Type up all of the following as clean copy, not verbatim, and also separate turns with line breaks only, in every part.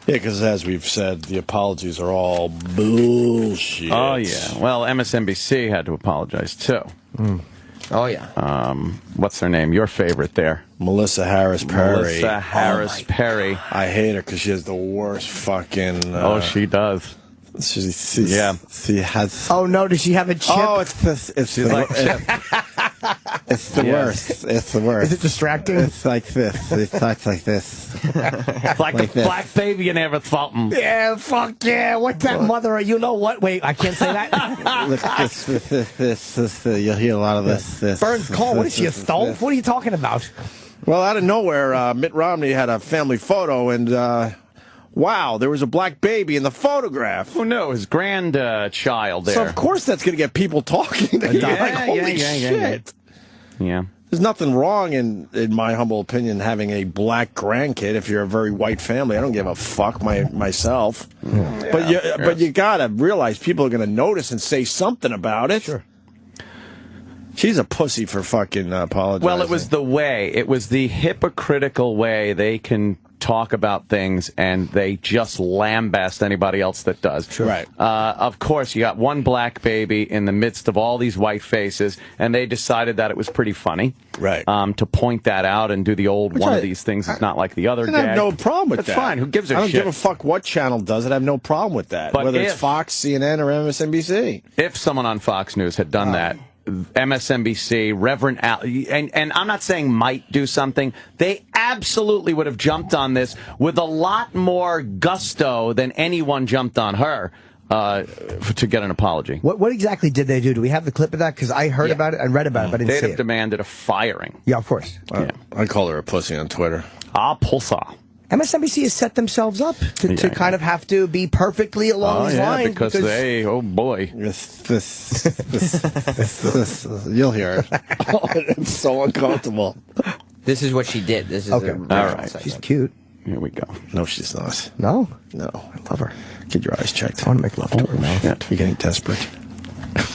Yeah, because as we've said, the apologies are all bullshit.
Oh, yeah. Well, MSNBC had to apologize, too.
Oh, yeah.
What's her name? Your favorite there.
Melissa Harris Perry.
Melissa Harris Perry.
I hate her because she has the worst fucking...
oh, she does.
She has...
Oh, no, does she have a chip?
Oh, it's this. It's
like
chip. It's the worst. It's the worst.
Is it distracting?
It's like this. It talks like this.
It's like a black baby in every fountain.
Yeah, fuck yeah. What's that, mother? You know what? Wait, I can't say that.
Look, this. You'll hear a lot of this.
Burns Cole, what is she, a stove? What are you talking about?
Well, out of nowhere, Mitt Romney had a family photo, and wow, there was a black baby in the photograph.
Oh, no, his grandchild there.
So, of course, that's going to get people talking. Holy shit.
Yeah.
There's nothing wrong, in my humble opinion, having a black grandkid if you're a very white family. I don't give a fuck myself. But you got to realize people are going to notice and say something about it.
Sure.
She's a pussy for fucking apologizing.
Well, it was the way. It was the hypocritical way they can talk about things, and they just lambast anybody else that does.
Sure. Right.
Of course, you got one black baby in the midst of all these white faces, and they decided that it was pretty funny.
Right.
To point that out and do the old one of these things is not like the other.
I have no problem with that.
That's fine. Who gives a shit?
I don't give a fuck what channel does it. I have no problem with that.
But
whether it's Fox, CNN, or MSNBC.
If someone on Fox News had done that, MSNBC, Reverend Al, and I'm not saying might do something, they absolutely would have jumped on this with a lot more gusto than anyone jumped on her to get an apology.
What exactly did they do? Do we have the clip of that? Because I heard about it and read about it, but I didn't see
They'd
it.
have demanded a firing.
Yeah, of course.
I call her a pussy on Twitter.
Pussy.
MSNBC has set themselves up to kind of have to be perfectly along these lines.
Because they, oh boy.
This, you'll hear it. It's so uncomfortable.
This is what she did. This is
Okay.
all
right.
She's cute.
Here we go.
No, she's not.
No?
No, I love her. Get your eyes checked.
I want to make love to her now.
You're getting desperate.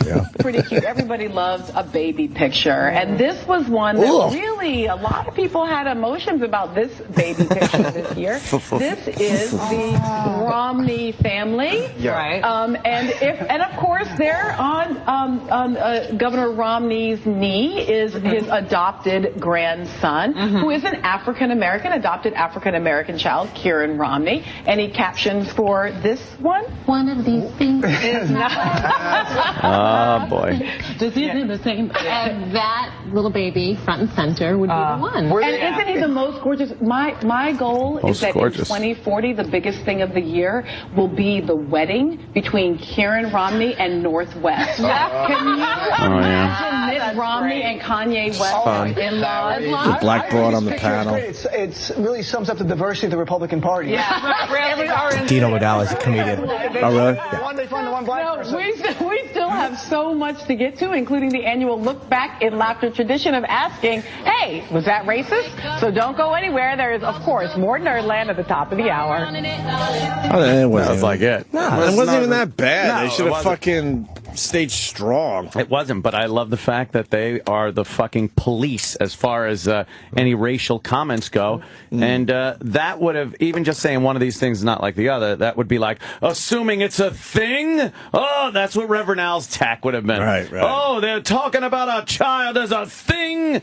Yeah.
Pretty cute. Everybody loves a baby picture. And this was one that really, a lot of people had emotions about this baby picture this year. This is the Romney family.
Yeah.
Right. And of course, there on Governor Romney's knee is his adopted grandson, who is an adopted African-American child, Kieran Romney. Any captions for this one?
One of these things
is not.
Oh, boy.
Does he do the same? And that little baby, front and center, would be the one.
And isn't he the most gorgeous? My goal is that in 2040, the biggest thing of the year will be the wedding between Kieran Romney and Northwest. Can you imagine Mitt Romney and Kanye West in-laws?
The black broad on the panel.
It really sums up the diversity of the Republican Party.
Yeah.
Dino Modal is a comedian.
Oh, really?
One they find the one black person.
We still have so much to get to, including the annual Look Back in Laughter tradition of asking, hey, was that racist? So don't go anywhere. There is, of course, more Nerdland at the top of the hour.
It wasn't
like it.
No, it wasn't even that bad.
No,
they should have fucking stayed strong.
It wasn't, but I love the fact that they are the fucking police as far as any racial comments go. And that would have, even just saying one of these things is not like the other, that would be like, assuming it's a thing? Oh, that's what Reverend Al's tack would have been.
Right.
Oh, they're talking about a child as a thing?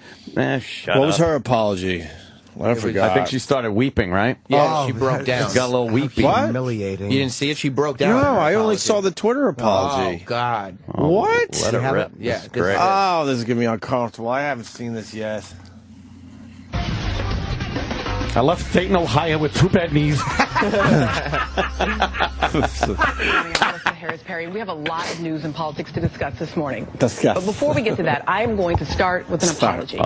Shut up.
What was her apology? I forgot.
I think she started weeping, right?
Yeah, she broke down.
She got a little weepy.
What?
Humiliating.
You didn't see it? She broke down.
No, I only saw the Twitter apology.
Oh, God.
What?
Let it rip.
Yeah,
It's great.
Oh, this is going to be uncomfortable. I haven't seen this yet.
I left Dayton, Ohio with 2 bad knees.
Harris Perry. We have a lot of news and politics to discuss this morning.
Discuss.
But before we get to that, I am going to start with an apology.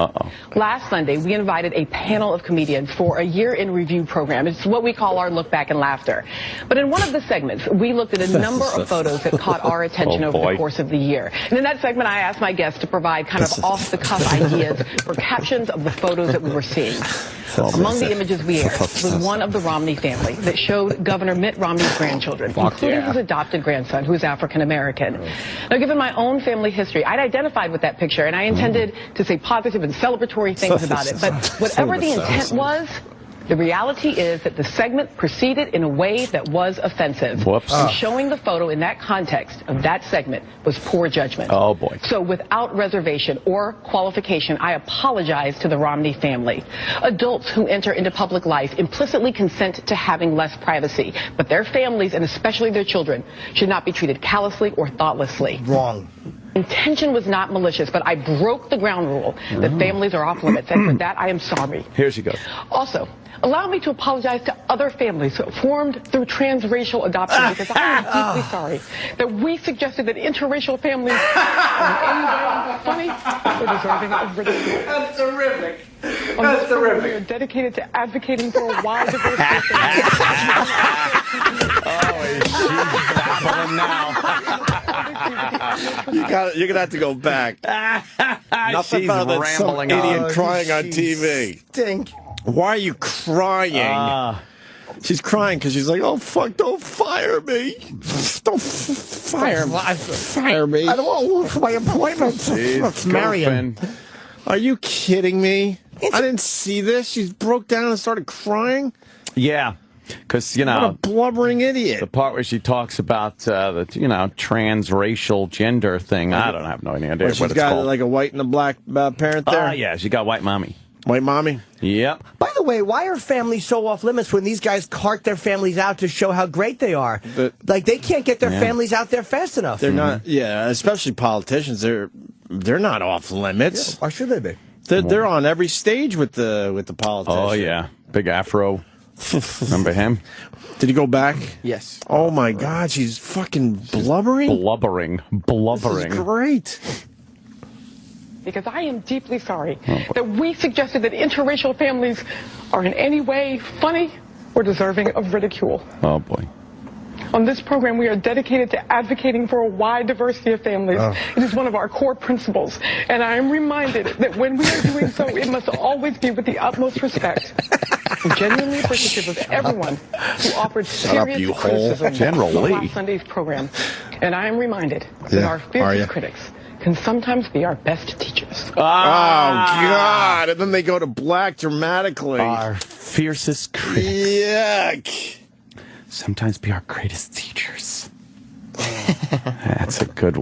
Last Sunday, we invited a panel of comedians for a year-in review program. It's what we call our Look Back and Laughter. But in one of the segments, we looked at a number of photos that caught our attention over the course of the year. And in that segment, I asked my guests to provide kind of off-the-cuff ideas for captions of the photos that we were seeing. Among the images we aired was one of the Romney family that showed Governor Mitt Romney's grandchildren, including his adopted grandson, who is African-American. Now, given my own family history, I'd identified with that picture, and I intended to say positive and celebratory things about it. But whatever the intent was, The reality is that the segment proceeded in a way that was offensive.
Whoops.
And showing the photo in that context of that segment was poor judgment.
Oh, boy.
So without reservation or qualification, I apologize to the Romney family. Adults who enter into public life implicitly consent to having less privacy, but their families, and especially their children, should not be treated callously or thoughtlessly.
Wrong.
Intention was not malicious, but I broke the ground rule that families are off limits, and for that I am sorry.
Here she goes.
Also, allow me to apologize to other families formed through transracial adoption, because I am deeply sorry that we suggested that interracial families are in any way funny or deserving of ridicule.
That's terrific.
On this program, we are dedicated to advocating for a wide diversity of families.
She's babbling now.
You're gonna have to go back. Nothing
She's
about that some
rambling
idiot
on.
crying on TV.
Stink.
Why are you crying? She's crying because she's like, "Oh fuck! Don't fire me! Don't fire me! Fire me!
I don't want to work for my appointment. Let's marry him.
Are you kidding me? I didn't see this. She broke down and started crying.
Yeah, because, you
What a
know,
blubbering
the
idiot.
part where she talks about the, transracial gender thing, I don't have no idea
Well,
what
she's
it's
got
called.
like a white and a black parent there.
Yeah, she got white mommy.
White mommy.
Yep.
By the way, why are families so off limits when these guys cart their families out to show how great they are? Like, they can't get their families out there fast enough.
They're not. Yeah, especially politicians. They're not off limits.
Why should they be?
They're on every stage with the politicians.
Oh, yeah. Big afro. Remember him?
Did he go back?
Yes.
Oh my God, she's fucking blubbering.
Blubbering.
This is great.
Because I am deeply sorry that we suggested that interracial families are in any way funny or deserving of ridicule.
Oh, boy.
On this program, we are dedicated to advocating for a wide diversity of families. It is one of our core principles. And I am reminded that when we are doing so, it must always be with the utmost respect. I'm genuinely appreciative of everyone who offered serious
you whole
criticism
General
of
Lee.
last Sunday's program. And I am reminded that our fiercest critics can sometimes be our best teachers.
Oh God! And then they go to black dramatically.
Our fiercest critics.
Yuck!
Sometimes be our greatest teachers. That's a good one.